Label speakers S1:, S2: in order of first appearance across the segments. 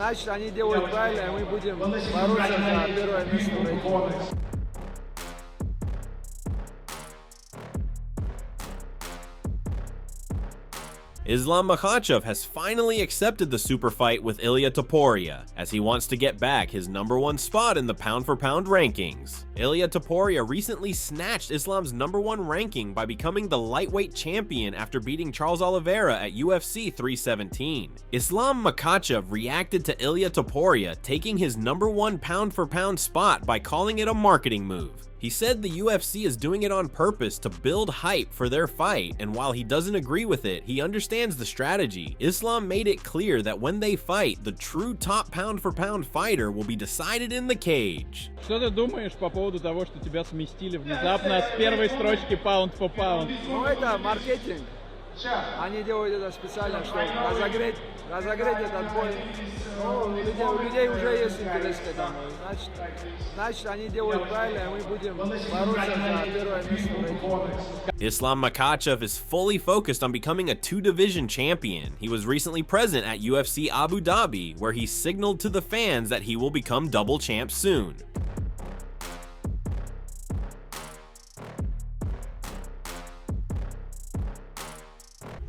S1: Значит, они делают правильно, и мы будем бороться за первое место в рейтинге.
S2: Islam Makhachev has finally accepted the super fight with Ilia Topuria, as he wants to get back his #1 spot in the pound-for-pound rankings. Ilia Topuria recently snatched Islam's #1 ranking by becoming the lightweight champion after beating Charles Oliveira at UFC 317. Islam Makhachev reacted to Ilia Topuria taking his #1 pound-for-pound spot by calling it a marketing move. He said the UFC is doing it on purpose to build hype for their fight, and while he doesn't agree with it, he understands the strategy. Islam made it clear that when they fight, the true top pound-for-pound fighter will be decided in the cage.
S3: Что ты думаешь по поводу того, что тебя сместили внезапно с первой строчки Pound for Pound?
S1: Ну это маркетинг. Они делают это специально, чтобы разогреть этот бой. Ну, у людей уже есть интерес к этому. Значит, они делают правильно, и мы будем бороться за первое место в рейтинге.
S2: Islam Makhachev is fully focused on becoming a two-division champion. He was recently present at UFC Abu Dhabi, where he signaled to the fans that he will become double champ soon.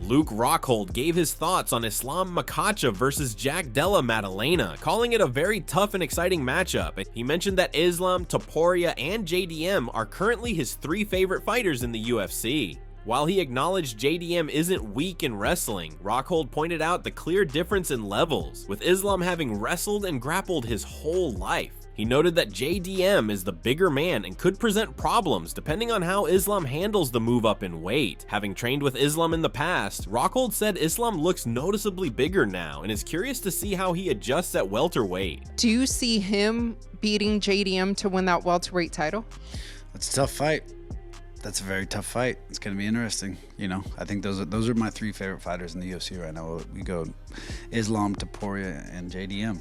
S2: Luke Rockhold gave his thoughts on Islam Makhachev versus Jack Della Maddalena, calling it a very tough and exciting matchup. He mentioned that Islam, Topuria, and JDM are currently his 3 favorite fighters in the UFC. While he acknowledged JDM isn't weak in wrestling, Rockhold pointed out the clear difference in levels, with Islam having wrestled and grappled his whole life. He noted that JDM is the bigger man and could present problems depending on how Islam handles the move up in weight. Having trained with Islam in the past, Rockhold said Islam looks noticeably bigger now and is curious to see how he adjusts at welterweight.
S4: Do you see him beating JDM to win that welterweight title?
S5: That's a tough fight. That's a very tough fight. It's going to be interesting. You know, I think those are my 3 favorite fighters in the UFC right now. We go Islam, Topuria, and JDM.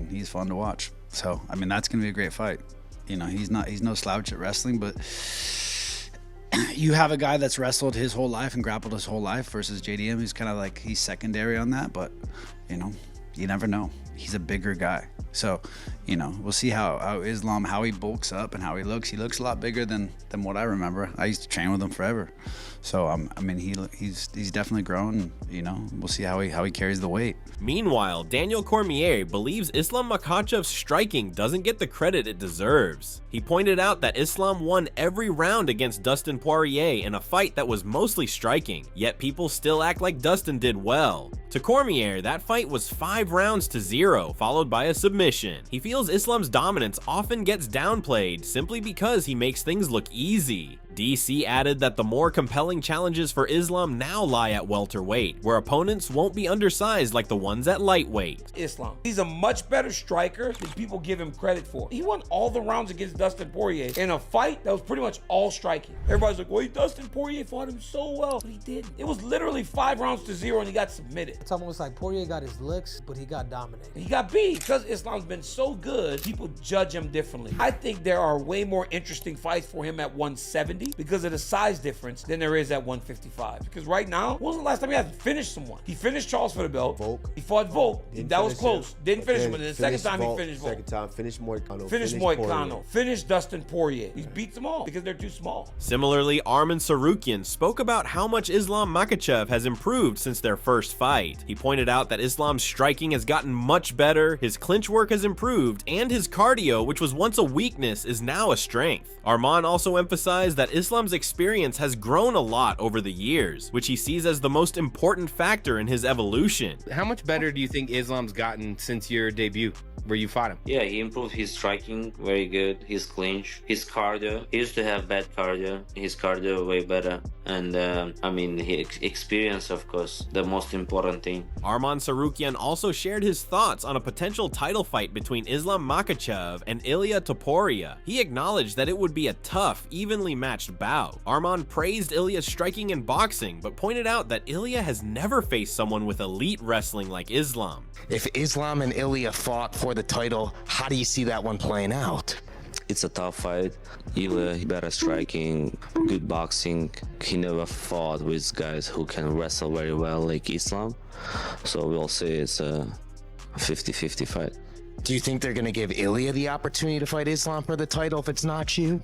S5: He's fun to watch. So, I mean, that's going to be a great fight. You know, he's no slouch at wrestling, but you have a guy that's wrestled his whole life and grappled his whole life versus JDM, who's kind of like, he's secondary on that, but, you know, you never know. He's a bigger guy. So, you know, we'll see how Islam, how he bulks up and how he looks. He looks a lot bigger than what I remember. I used to train with him forever. So, I mean, he's definitely grown. You know, we'll see how he carries the weight.
S2: Meanwhile, Daniel Cormier believes Islam Makhachev's striking doesn't get the credit it deserves. He pointed out that Islam won every round against Dustin Poirier in a fight that was mostly striking, yet people still act like Dustin did well. To Cormier, that fight was 5 rounds to 0, followed by a submission. He feels Islam's dominance often gets downplayed simply because he makes things look easy. DC added that the more compelling challenges for Islam now lie at welterweight, where opponents won't be undersized like the ones at lightweight.
S6: Islam, he's a much better striker than people give him credit for. He won all the rounds against Dustin Poirier in a fight that was pretty much all striking. Everybody's like, well, Dustin Poirier fought him so well, but he didn't. It was literally 5 rounds to 0 and he got submitted.
S7: It's almost like Poirier got his licks, but he got dominated.
S6: He got beat. Because Islam's been so good, people judge him differently. I think there are way more interesting fights for him at 170 because of the size difference than there is at 155. Because right now, when was the last time he had finished someone? He finished Charles for the belt.
S8: Volk.
S6: He fought Volk. That was close. Didn't finish him. And the second time
S8: Volk.
S6: he finished Volk.
S8: Second time, finished Moicano.
S6: Finished Moicano. Finished Dustin Poirier. He beats them all because they're too small.
S2: Similarly, Arman Sarukian spoke about how much Islam Makhachev has improved since their first fight. He pointed out that Islam's striking has gotten much better, his clinch work has improved, and his cardio, which was once a weakness, is now a strength. Arman also emphasized that Islam's experience has grown a lot over the years, which he sees as the most important factor in his evolution.
S9: How much better do you think Islam's gotten since your debut, where you fought him?
S10: Yeah, he improved his striking, very good, his clinch, his cardio. He used to have bad cardio, his cardio way better. And I mean, his experience, of course, the most important thing.
S2: Arman Sarukian also shared his thoughts on a potential title fight between Islam Makhachev and Ilia Topuria. He acknowledged that it would be a tough, evenly matched bout. Arman praised Ilia's striking and boxing, but pointed out that Ilia has never faced someone with elite wrestling like Islam.
S11: If Islam and Ilia fought for the title, how do you see that one playing out?
S10: It's a tough fight. Ilia, he better striking, good boxing. He never fought with guys who can wrestle very well like Islam. So we'll see. It's a a 50-50 fight.
S11: Do you think they're going to give Ilia the opportunity to fight Islam for the title if it's not you?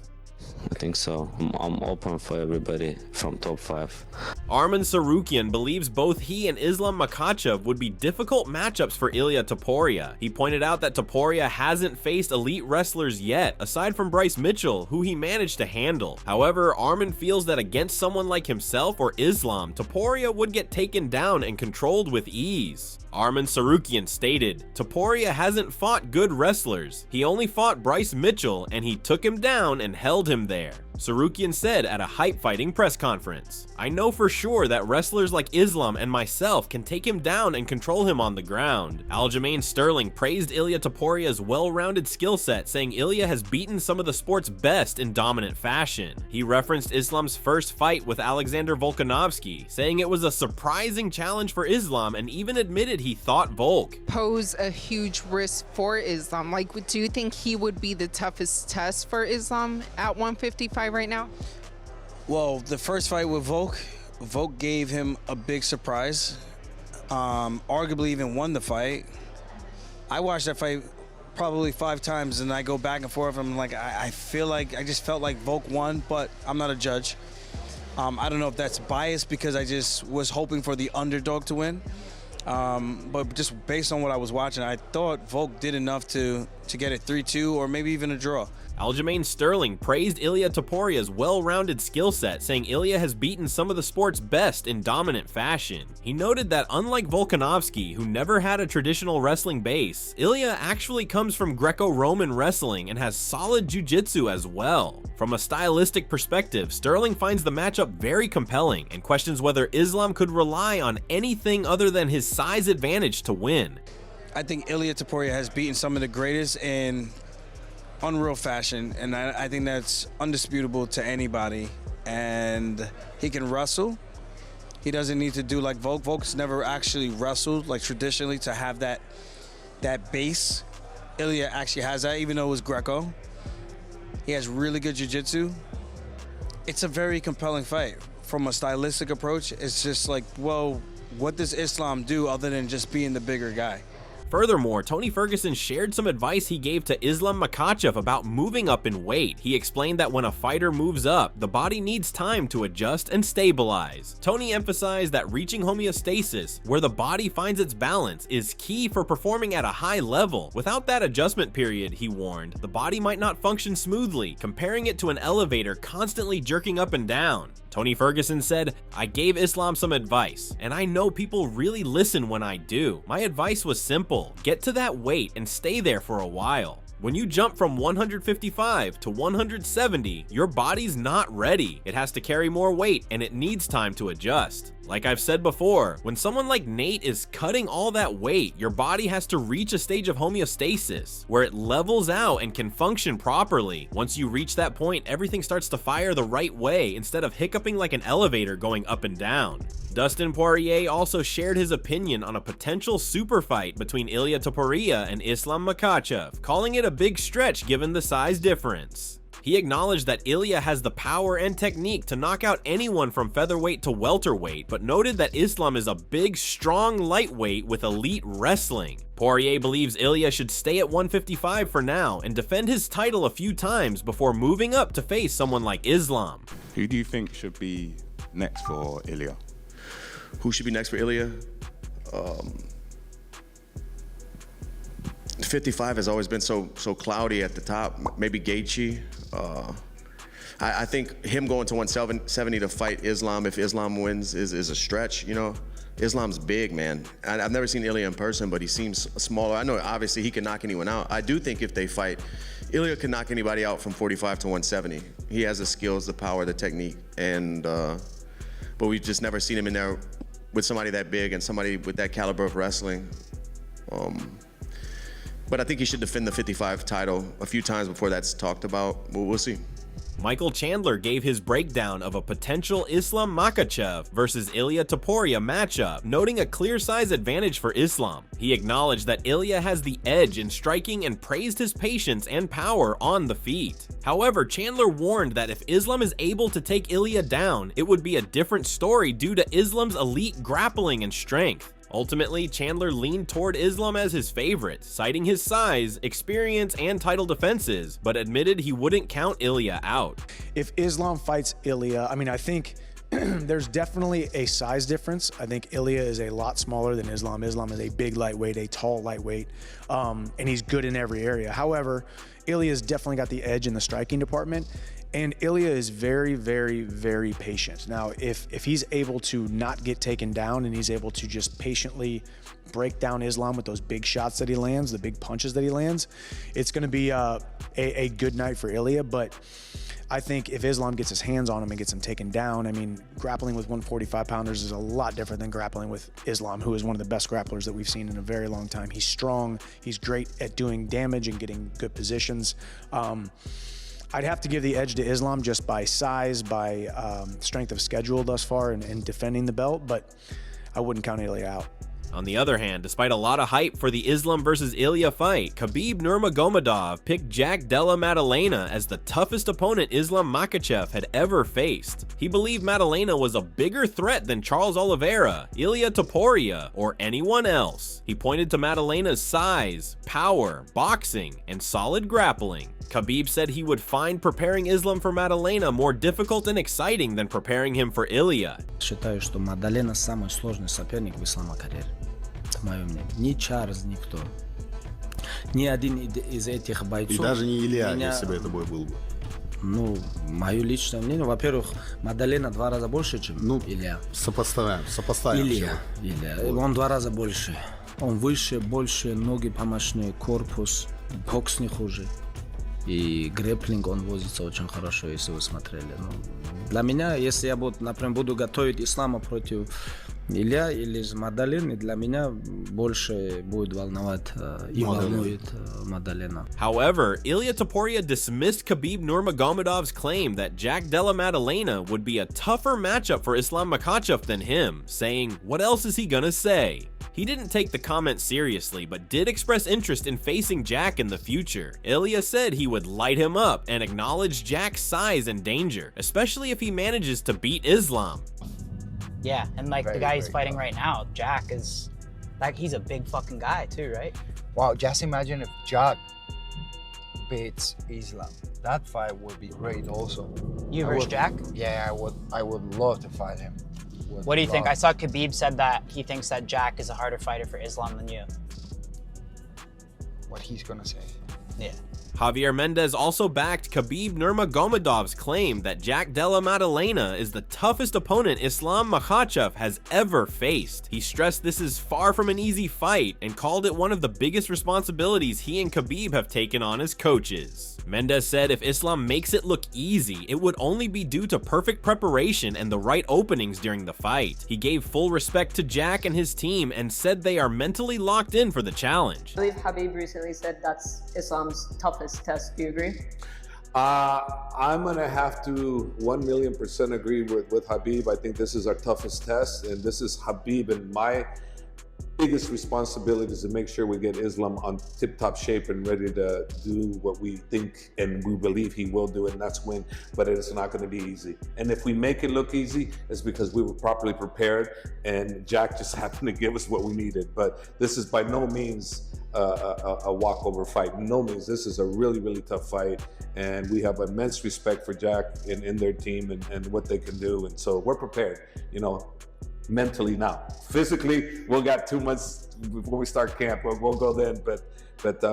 S10: I think so. I'm open for everybody from top 5.
S2: Arman Tsarukyan believes both he and Islam Makhachev would be difficult matchups for Ilia Topuria. He pointed out that Topuria hasn't faced elite wrestlers yet, aside from Bryce Mitchell, who he managed to handle. However, Arman feels that against someone like himself or Islam, Topuria would get taken down and controlled with ease. Arman Tsarukyan stated, "Topuria hasn't fought good wrestlers. He only fought Bryce Mitchell, and he took him down and held him there." Tsarukyan said at a Hype Fighting press conference, "I know for sure that wrestlers like Islam and myself can take him down and control him on the ground." Aljamain Sterling praised Ilia Topuria's well-rounded skill set, saying Ilia has beaten some of the sport's best in dominant fashion. He referenced Islam's first fight with Alexander Volkanovski, saying it was a surprising challenge for Islam, and even admitted he thought Volk
S4: pose a huge risk for Islam. Like, do you think he would be the toughest test for Islam at 155 right now?
S8: Well, the first fight with Volk gave him a big surprise. Arguably even won the fight. I watched that fight probably 5 times, and I go back and forth. I'm like, I just felt like Volk won, but I'm not a judge. I don't know if that's biased because I just was hoping for the underdog to win. But just based on what I was watching, I thought Volk did enough to get it 3-2 or maybe even a draw.
S2: Aljamain Sterling praised Ilia Topuria's well-rounded skill set, saying Ilia has beaten some of the sport's best in dominant fashion. He noted that unlike Volkanovski, who never had a traditional wrestling base, Ilia actually comes from Greco-Roman wrestling and has solid jiu-jitsu as well. From a stylistic perspective, Sterling finds the matchup very compelling and questions whether Islam could rely on anything other than his size advantage to win.
S8: I think Ilia Topuria has beaten some of the greatest in unreal fashion, and I think that's undisputable to anybody. And he can wrestle. He doesn't need to do like Volk. Volk's never actually wrestled like traditionally to have that base. Ilia actually has that, even though it was Greco. He has really good jiu-jitsu. It's a very compelling fight. From a stylistic approach, it's just like, well, what does Islam do other than just being the bigger guy?
S2: Furthermore, Tony Ferguson shared some advice he gave to Islam Makhachev about moving up in weight. He explained that when a fighter moves up, the body needs time to adjust and stabilize. Tony emphasized that reaching homeostasis, where the body finds its balance, is key for performing at a high level. Without that adjustment period, he warned, the body might not function smoothly, comparing it to an elevator constantly jerking up and down. Tony Ferguson said, "I gave Islam some advice, and I know people really listen when I do. My advice was simple: get to that weight and stay there for a while. When you jump from 155 to 170, your body's not ready. It has to carry more weight and it needs time to adjust. Like I've said before, when someone like Nate is cutting all that weight, your body has to reach a stage of homeostasis where it levels out and can function properly. Once you reach that point, everything starts to fire the right way instead of hiccuping like an elevator going up and down." Dustin Poirier also shared his opinion on a potential super fight between Ilia Topuria and Islam Makhachev, calling it a big stretch given the size difference. He acknowledged that Ilia has the power and technique to knock out anyone from featherweight to welterweight, but noted that Islam is a big, strong lightweight with elite wrestling. Poirier believes Ilia should stay at 155 for now and defend his title a few times before moving up to face someone like Islam.
S12: Who do you think should be next for Ilia?
S13: Who should be next for Ilia? 55 has always been so cloudy at the top. Maybe Gaethje. I think him going to 170 to fight Islam, if Islam wins, is a stretch. You know, Islam's big, man. I've never seen Ilia in person, but he seems smaller. I know obviously he can knock anyone out. I do think if they fight, Ilia can knock anybody out from 45 to 170. He has the skills, the power, the technique, and but we've just never seen him in there with somebody that big and somebody with that caliber of wrestling. But I think he should defend the 55 title a few times before that's talked about. We'll see.
S2: Michael Chandler gave his breakdown of a potential Islam Makhachev versus Ilia Topuria matchup, noting a clear size advantage for Islam. He acknowledged that Ilia has the edge in striking and praised his patience and power on the feet. However, Chandler warned that if Islam is able to take Ilia down, it would be a different story due to Islam's elite grappling and strength. Ultimately, Chandler leaned toward Islam as his favorite, citing his size, experience, and title defenses, but admitted he wouldn't count Ilia out.
S14: If Islam fights Ilia, I mean, I think there's definitely a size difference. I think Ilia is a lot smaller than Islam. Islam is a big lightweight, a tall lightweight, and he's good in every area. However, Ilia's definitely got the edge in the striking department, and Ilia is very, very, very patient. Now, if he's able to not get taken down and he's able to just patiently break down Islam with those big shots that he lands, the big punches that he lands, it's going to be a good night for Ilia. But I think if Islam gets his hands on him and gets him taken down, I mean, grappling with 145-pounders is a lot different than grappling with Islam, who is one of the best grapplers that we've seen in a very long time. He's strong. He's great at doing damage and getting good positions. I'd have to give the edge to Islam just by size, by strength of schedule thus far and defending the belt, but I wouldn't count Ilia out.
S2: On the other hand, despite a lot of hype for the Islam versus Ilia fight, Khabib Nurmagomedov picked Jack Della Maddalena as the toughest opponent Islam Makhachev had ever faced. He believed Maddalena was a bigger threat than Charles Oliveira, Ilia Topuria, or anyone else. He pointed to Maddalena's size, power, boxing, and solid grappling. Khabib said he would find preparing Islam for Maddalena more difficult and exciting than preparing him for Ilia.
S15: Считаю, что Мадалена самый сложный соперник в ислам-карьере. Это мое мнение. Ни Чарльз, никто. Ни один из этих бойцов.
S16: И даже не Илья, если бы это бой был бы.
S15: Ну, мое личное мнение, во-первых, Мадалена 2 раза больше, чем Илья.
S16: Сопоставим.
S15: Илья. Он 2 раза больше. Он выше, больше, ноги помощные, корпус, бокс не хуже. И грэпплинг он возится очень хорошо, если вы смотрели. Ну, для меня, если я например, буду готовить Ислама против Илья или Мадалины, для меня больше будет волновать и волнует Мадалена.
S2: However, Ilia Topuria dismissed Khabib Nurmagomedov's claim that Jack Della Maddalena would be a tougher matchup for Islam Makhachev than him, saying, "What else is he gonna say?" He didn't take the comment seriously, but did express interest in facing Jack in the future. Ilia said he would light him up and acknowledged Jack's size and danger, especially if he manages to beat Islam.
S17: Yeah, and like the guy he's fighting right now, Jack is, like, he's a big fucking guy too, right?
S18: Wow, just imagine if Jack beats Islam. That fight would be great also.
S17: You versus Jack?
S18: Yeah, I would love to fight him.
S17: What do you think? I saw Khabib said that he thinks that Jack is a harder fighter for Islam than you.
S18: What he's gonna say.
S17: Yeah.
S2: Javier Mendez also backed Khabib Nurmagomedov's claim that Jack Della Maddalena is the toughest opponent Islam Makhachev has ever faced. He stressed this is far from an easy fight and called it one of the biggest responsibilities he and Khabib have taken on as coaches. Mendez said if Islam makes it look easy, it would only be due to perfect preparation and the right openings during the fight. He gave full respect to Jack and his team and said they are mentally locked in for the challenge.
S19: I believe Khabib recently said that's Islam's toughest test. Do you agree?
S20: I'm going to have to 1,000,000% agree with Khabib. I think this is our toughest test, and this is Khabib, and my biggest responsibility is to make sure we get Islam on tip-top shape and ready to do what we think and we believe he will do, and that's win. But it's not going to be easy. And if we make it look easy, it's because we were properly prepared, and Jack just happened to give us what we needed. But this is by no means a walkover fight. No means. This is a really, really tough fight, and we have immense respect for Jack in their team and what they can do. And so we're prepared, you know, mentally now. Physically, we'll got 2 months before we start camp. We'll go then, but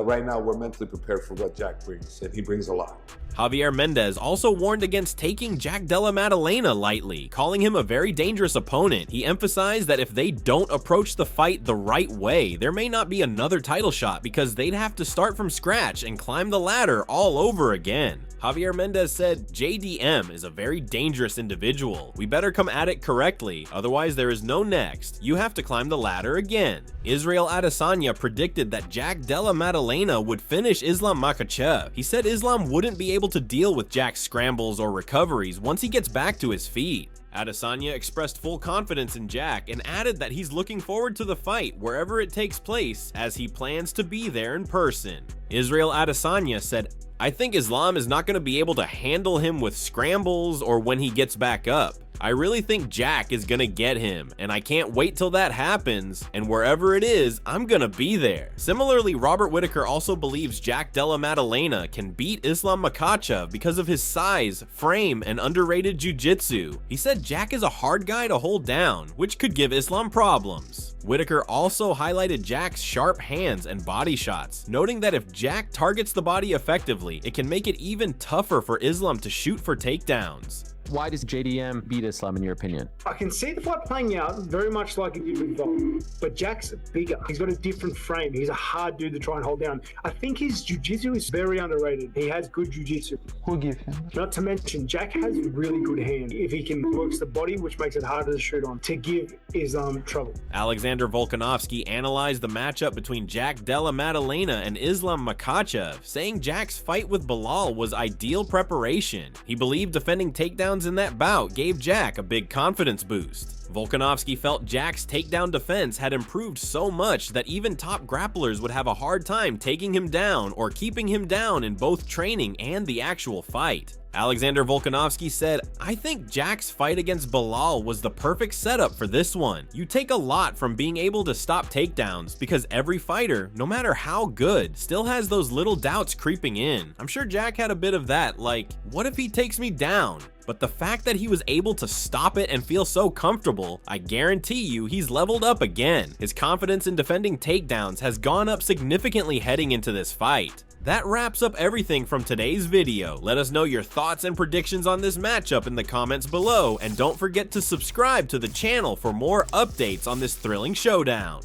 S20: right now we're mentally prepared for what Jack brings, and he brings a lot.
S2: Javier Mendez also warned against taking Jack Della Maddalena lightly, calling him a very dangerous opponent. He emphasized that if they don't approach the fight the right way, there may not be another title shot because they'd have to start from scratch and climb the ladder all over again. Javier Mendez said, JDM is a very dangerous individual. We better come at it correctly, otherwise there is no next. You have to climb the ladder again. Israel Adesanya predicted that Jack Della Maddalena would finish Islam Makhachev. He said Islam wouldn't be able to deal with Jack's scrambles or recoveries once he gets back to his feet. Adesanya expressed full confidence in Jack and added that he's looking forward to the fight wherever it takes place as he plans to be there in person. Israel Adesanya said, I think Islam is not going to be able to handle him with scrambles or when he gets back up. I really think Jack is gonna get him, and I can't wait till that happens, and wherever it is, I'm gonna be there. Similarly, Robert Whitaker also believes Jack Della Maddalena can beat Islam Makhachev because of his size, frame, and underrated jiu-jitsu. He said Jack is a hard guy to hold down, which could give Islam problems. Whitaker also highlighted Jack's sharp hands and body shots, noting that if Jack targets the body effectively, it can make it even tougher for Islam to shoot for takedowns.
S21: Why does JDM beat Islam in your opinion?
S22: I can see the fight playing out very much like it did with Volk, but Jack's bigger. He's got a different frame. He's a hard dude to try and hold down. I think his jiu-jitsu is very underrated. He has good jiu-jitsu.
S23: Who give him?
S22: Not to mention, Jack has really good hand. If he can works the body, which makes it harder to shoot on, to give Islam trouble.
S2: Alexander Volkanovski analyzed the matchup between Jack Della Maddalena and Islam Makhachev, saying Jack's fight with Bilal was ideal preparation. He believed defending takedowns in that bout gave Jack a big confidence boost. Volkanovski felt Jack's takedown defense had improved so much that even top grapplers would have a hard time taking him down or keeping him down in both training and the actual fight. Alexander Volkanovski said, "I think Jack's fight against Bilal was the perfect setup for this one. You take a lot from being able to stop takedowns because every fighter, no matter how good, still has those little doubts creeping in. I'm sure Jack had a bit of that, like, what if he takes me down? But the fact that he was able to stop it and feel so comfortable, I guarantee you he's leveled up again. His confidence in defending takedowns has gone up significantly heading into this fight." That wraps up everything from today's video. Let us know your thoughts and predictions on this matchup in the comments below, and don't forget to subscribe to the channel for more updates on this thrilling showdown.